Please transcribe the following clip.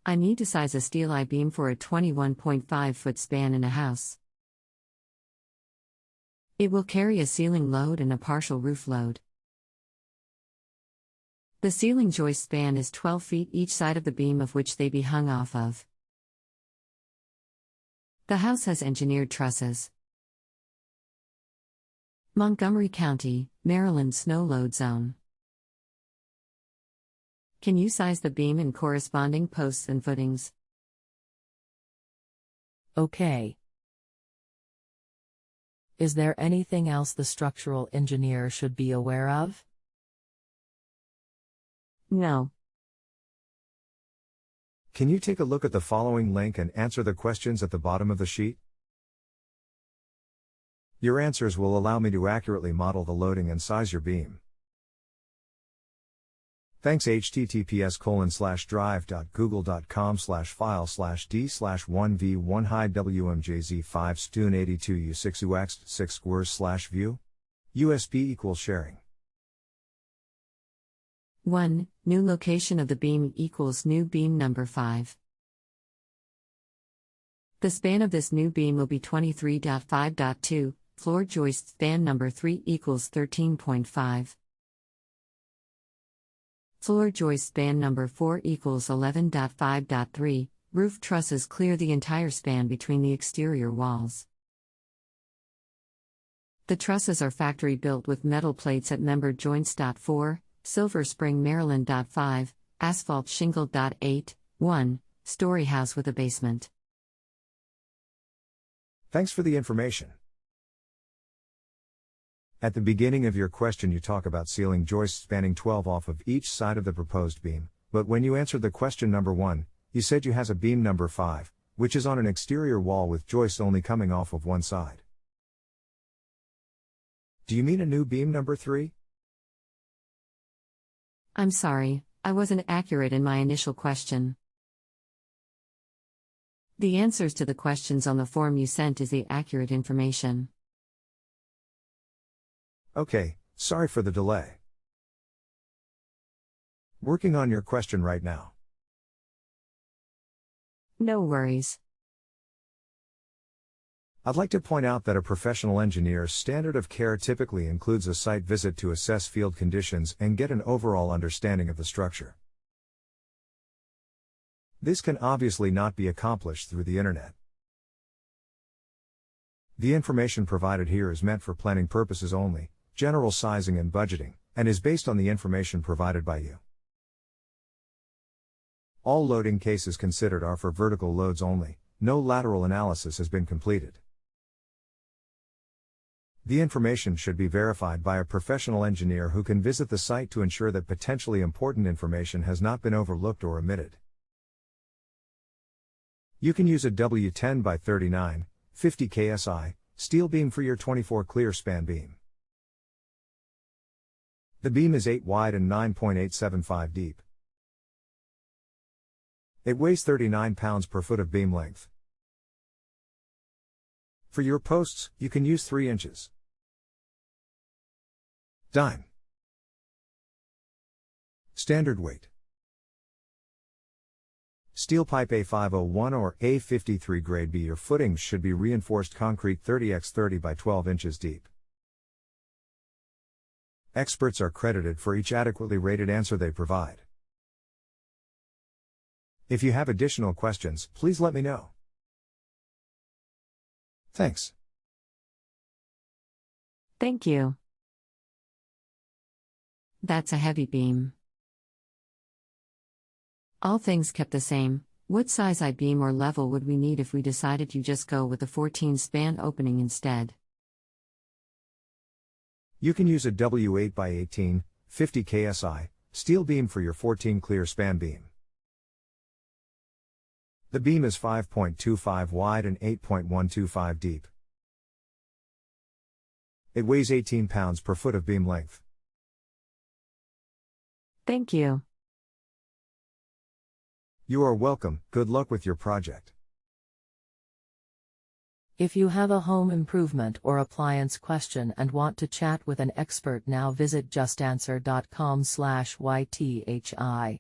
I need to size a steel I-beam for a 21.5-foot span in a house. It will carry a ceiling load and a partial roof load. The ceiling joist span is 12 feet each side of the beam of which they be hung off of. The house has engineered trusses. Montgomery County, Maryland snow load zone. Can you size the beam and corresponding posts and footings? Okay. Is there anything else the structural engineer should be aware of? No. Can you take a look at the following link and answer the questions at the bottom of the sheet? Your answers will allow me to accurately model the loading and size your beam. Thanks. https://drive.google.com/file/d/1v1high-wmjz5stun82u6uxt6squares/view USB = sharing. 1. New location of the beam equals new beam number 5. The span of this new beam will be 23.5.2, floor joist span number 3 equals 13.5. Floor joist span number 4 equals 11.5.3, roof trusses clear the entire span between the exterior walls. The trusses are factory built with metal plates at membered joints. 4, Silver Spring, Maryland. 5, asphalt shingle. 8, 1, story house with a basement. Thanks for the information. At the beginning of your question you talk about ceiling joists spanning 12 off of each side of the proposed beam, but when you answered the question number 1, you said you has a beam number 5, which is on an exterior wall with joists only coming off of one side. Do you mean a new beam number 3? I'm sorry, I wasn't accurate in my initial question. The answers to the questions on the form you sent is the accurate information. Okay, sorry for the delay. Working on your question right now. No worries. I'd like to point out that a professional engineer's standard of care typically includes a site visit to assess field conditions and get an overall understanding of the structure. This can obviously not be accomplished through the internet. The information provided here is meant for planning purposes only, general sizing and budgeting, and is based on the information provided by you. All loading cases considered are for vertical loads only, no lateral analysis has been completed. The information should be verified by a professional engineer who can visit the site to ensure that potentially important information has not been overlooked or omitted. You can use a W10 by 39, 50 KSI, steel beam for your 24 clear span beam. The beam is 8 wide and 9.875 deep. It weighs 39 pounds per foot of beam length. For your posts, you can use 3 inches. Dime. Standard weight. Steel pipe A501 or A53 grade B. Your footings should be reinforced concrete 30x30 by 12 inches deep. Experts are credited for each adequately rated answer they provide. If you have additional questions, please let me know. Thanks. Thank you. That's a heavy beam. All things kept the same, what size I-beam or level would we need if we decided you just go with a 14 span opening instead? You can use a W8 by 18, 50 KSI, steel beam for your 14 clear span beam. The beam is 5.25 wide and 8.125 deep. It weighs 18 pounds per foot of beam length. Thank you. You are welcome. Good luck with your project. If you have a home improvement or appliance question and want to chat with an expert now, visit JustAnswer.com/YTHI.